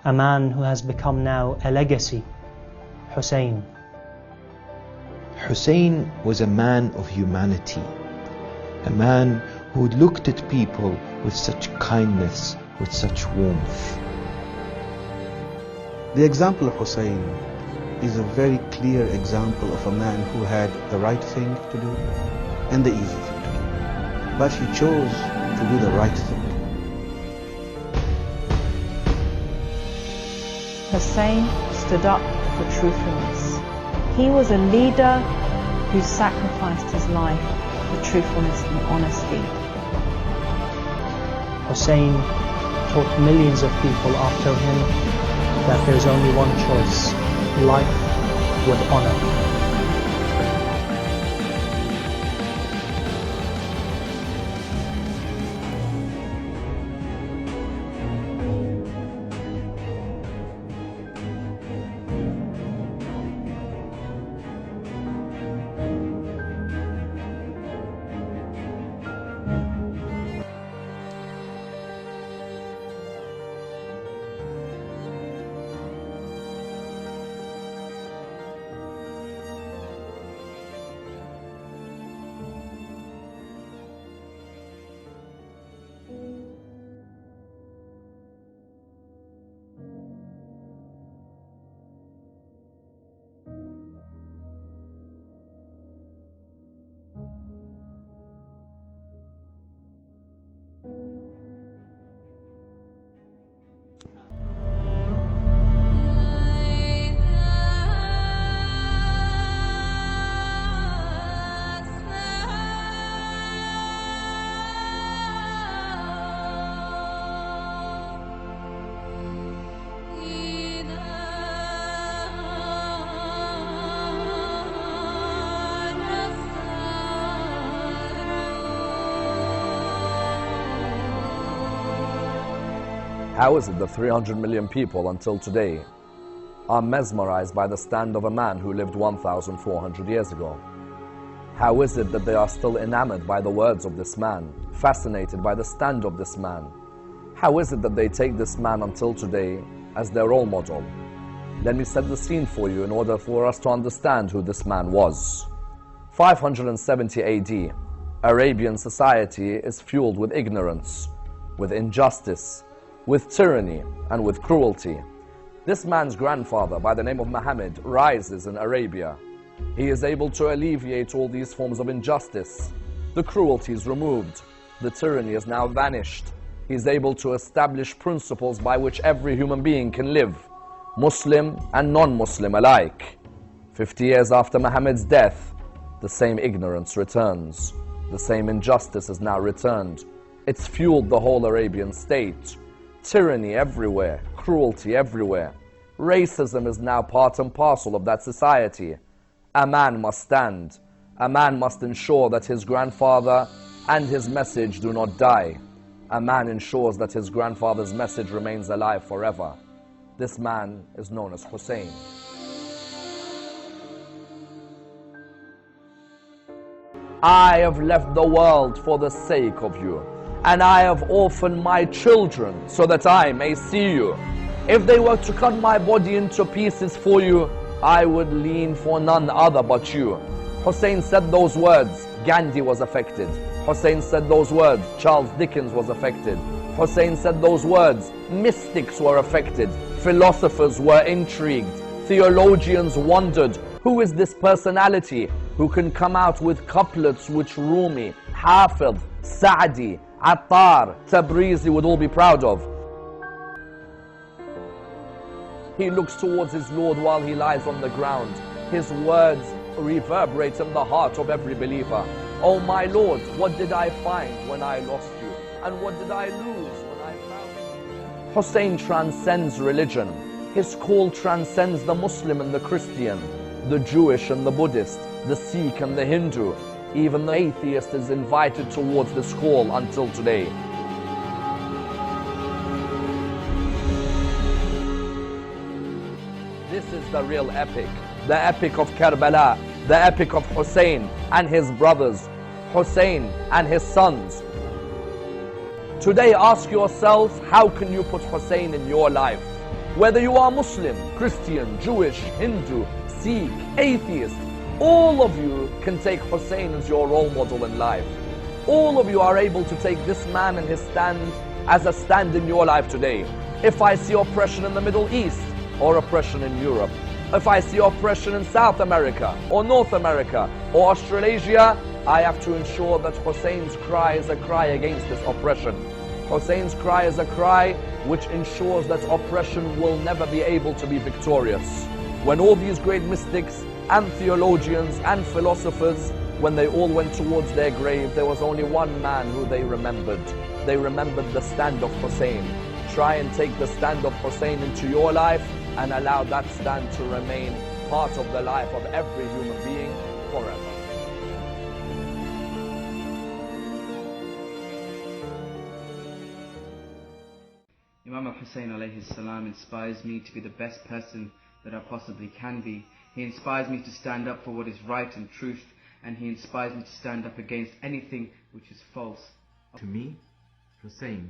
a man who has become now a legacy, Hussain. Hussain was a man of humanity, a man who looked at people with such kindness, with such warmth. The example of Hussain is a very clear example of a man who had the right thing to do and the easy thing to do. But he chose to do the right thing. Hussain stood up for truthfulness. He was a leader who sacrificed his life for truthfulness and honesty. Hussain taught millions of people after him that there's only one choice: life with honor. How is it that 300 million people until today are mesmerized by the stand of a man who lived 1,400 years ago? How is it that they are still enamored by the words of this man, fascinated by the stand of this man? How is it that they take this man until today as their role model? Let me set the scene for you in order for us to understand who this man was. 570 AD, Arabian society is fueled with ignorance, with injustice, with tyranny and with cruelty. This man's grandfather, by the name of Muhammad, rises in Arabia. He is able to alleviate all these forms of injustice. The cruelty is removed. The tyranny is now vanished. He is able to establish principles by which every human being can live, Muslim and non-Muslim alike. 50 years after Muhammad's death, the same ignorance returns. The same injustice is now returned. It's fueled the whole Arabian state. Tyranny everywhere, cruelty everywhere. Racism is now part and parcel of that society. A man must stand. A man must ensure that his grandfather and his message do not die. A man ensures that his grandfather's message remains alive forever. This man is known as Hussain. I have left the world for the sake of you, and I have orphaned my children so that I may see you. If they were to cut my body into pieces for you, I would lean for none other but you. Hussain said those words, Gandhi was affected. Hussain said those words, Charles Dickens was affected. Hussain said those words, mystics were affected. Philosophers were intrigued. Theologians wondered, who is this personality who can come out with couplets which Rumi, Hafid, Sa'di, Attar, Tabrizi would all be proud of? He looks towards his Lord while he lies on the ground. His words reverberate in the heart of every believer. Oh my Lord, what did I find when I lost you? And what did I lose when I found you? Hussain transcends religion. His call transcends the Muslim and the Christian, the Jewish and the Buddhist, the Sikh and the Hindu. Even the atheist is invited towards this call until today. This is the real epic, the epic of Karbala, the epic of Hussain and his brothers, Hussain and his sons. Today ask yourself, how can you put Hussain in your life? Whether you are Muslim, Christian, Jewish, Hindu, Sikh, atheist, all of you can take Hussain as your role model in life. All of you are able to take this man and his stand as a stand in your life today. If I see oppression in the Middle East or oppression in Europe, if I see oppression in South America or North America or Australasia, I have to ensure that Hussain's cry is a cry against this oppression. Hussain's cry is a cry which ensures that oppression will never be able to be victorious. When all these great mystics and theologians and philosophers, when they all went towards their grave, there was only one man who they remembered. They remembered the stand of Hussain. Try and take the stand of Hussain into your life and allow that stand to remain part of the life of every human being forever. Imam al-Hussain alayhi salam inspires me to be the best person that I possibly can be. He inspires me to stand up for what is right and truth, and he inspires me to stand up against anything which is false. To me, Hussain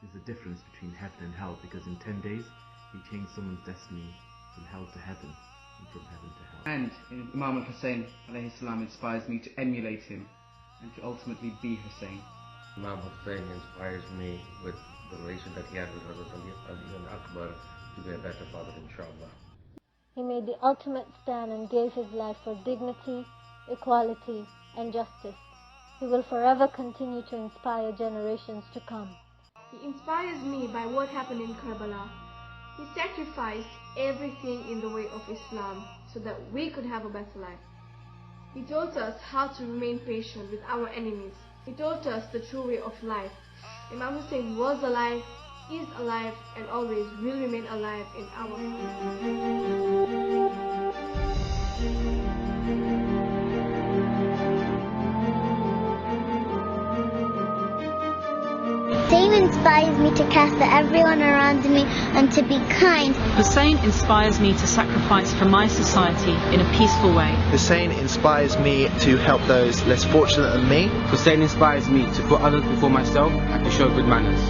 is the difference between heaven and hell, because in 10 days he changed someone's destiny from hell to heaven and from heaven to hell. And Imam al-Hussain alayhi salam inspires me to emulate him and to ultimately be Hussain. Imam Hussain inspires me with the relation that he had with Hazrat Ali Akbar to be a better father, inshallah. He made the ultimate stand and gave his life for dignity, equality, and justice. He will forever continue to inspire generations to come. He inspires me by what happened in Karbala. He sacrificed everything in the way of Islam so that we could have a better life. He taught us how to remain patient with our enemies. He taught us the true way of life. Imam Hussain was alive, is alive, and always will remain alive in our Hussain inspires me to care for everyone around me and to be kind. Hussain inspires me to sacrifice for my society in a peaceful way. Hussain inspires me to help those less fortunate than me. Hussain inspires me to put others before myself and to show good manners.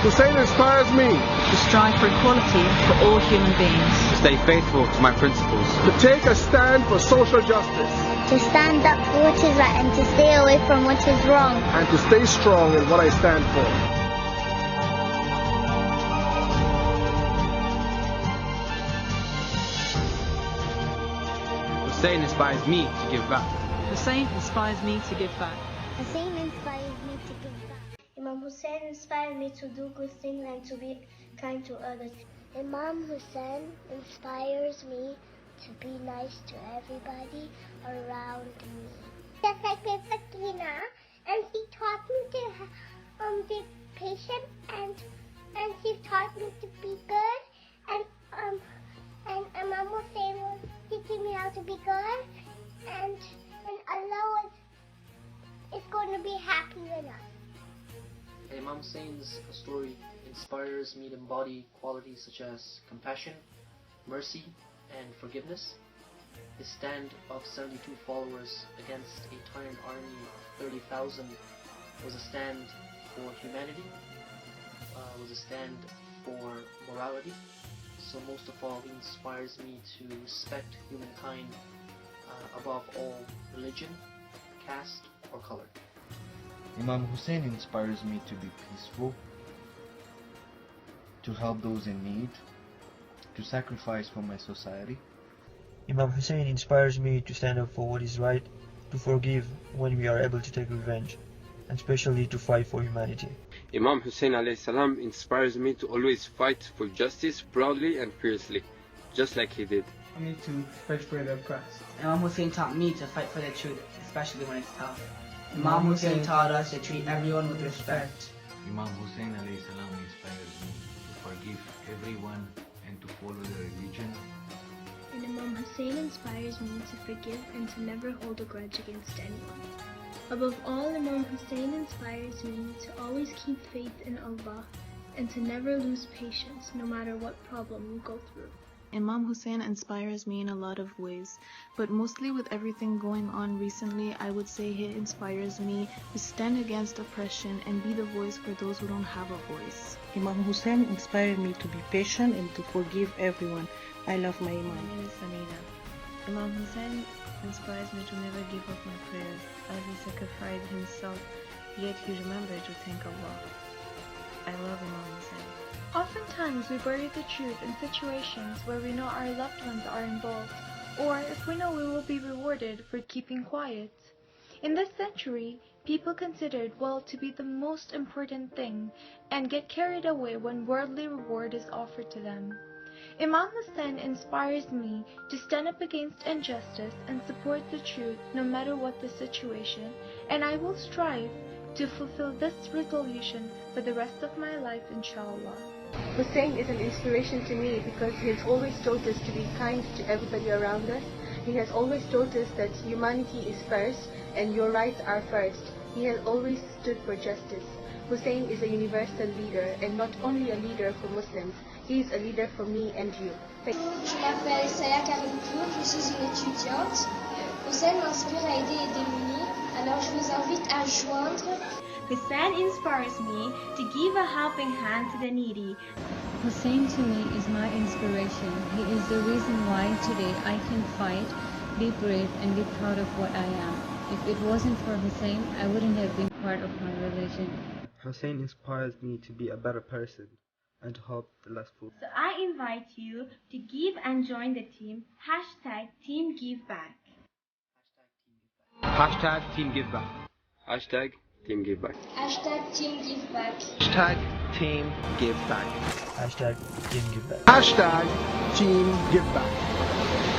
Hussain inspires me to strive for equality for all human beings, to stay faithful to my principles, to take a stand for social justice, to stand up for what is right and to stay away from what is wrong, and to stay strong in what I stand for. Hussain inspires me to give back. Hussain inspires me to give back. Hussain inspires me to give back. Imam Hussain inspired me to do good things and to be kind to others. Imam Hussain inspires me to be nice to everybody around me. Just like Sakina, and she taught me to be patient, and she taught me to be good, and Imam Hussain was teaching me how to be good, and Allah is going to be happy with us. Imam Hussain's story inspires me to embody qualities such as compassion, mercy, and forgiveness. His stand of 72 followers against a tyrant army of 30,000 was a stand for humanity, was a stand for morality. So most of all, he inspires me to respect humankind above all religion, caste, or color. Imam Hussain inspires me to be peaceful, to help those in need, to sacrifice for my society. Imam Hussain inspires me to stand up for what is right, to forgive when we are able to take revenge, and especially to fight for humanity. Imam Hussain alayhi salam inspires me to always fight for justice proudly and fiercely, just like he did. For me to fight for the oppressed. Imam Hussain taught me to fight for the truth, especially when it's tough. Imam Hussain taught us to treat everyone with respect. Imam Hussain alayhi salam inspires me to forgive everyone and to follow the religion. And Imam Hussain inspires me to forgive and to never hold a grudge against anyone. Above all, Imam Hussain inspires me to always keep faith in Allah and to never lose patience no matter what problem you go through. Imam Hussain inspires me in a lot of ways, but mostly with everything going on recently, I would say he inspires me to stand against oppression and be the voice for those who don't have a voice. Imam Hussain inspired me to be patient and to forgive everyone. I love my Imam. My name is Samina. Imam Hussain inspires me to never give up my prayers, as he sacrificed himself, yet he remembered to thank Allah. I love Imam Hussain. Oftentimes we bury the truth in situations where we know our loved ones are involved, or if we know we will be rewarded for keeping quiet. In this century, people considered wealth to be the most important thing and get carried away when worldly reward is offered to them. Imam Hussain inspires me to stand up against injustice and support the truth no matter what the situation, and I will strive to fulfill this resolution for the rest of my life, inshallah. Hussain is an inspiration to me because he has always taught us to be kind to everybody around us. He has always taught us that humanity is first and your rights are first. He has always stood for justice. Hussain is a universal leader and not only a leader for Muslims, he is a leader for me and you. Thank you. Je m'appelle Saya Karimpour, je suis une étudiante. Hussain m'inspire à aider les démunis, alors je vous invite à joindre. Hussain inspires me to give a helping hand to the needy. Hussain to me is my inspiration. He is the reason why today I can fight, be brave and be proud of what I am. If it wasn't for Hussain, I wouldn't have been part of my religion. Hussain inspires me to be a better person and to help the less fortunate. So I invite you to give and join the team. #TeamGiveBack. #TeamGiveBack. #TeamGiveBack. #TeamGiveBack. #TeamGiveBack. #TeamGiveBack. #TeamGiveBack.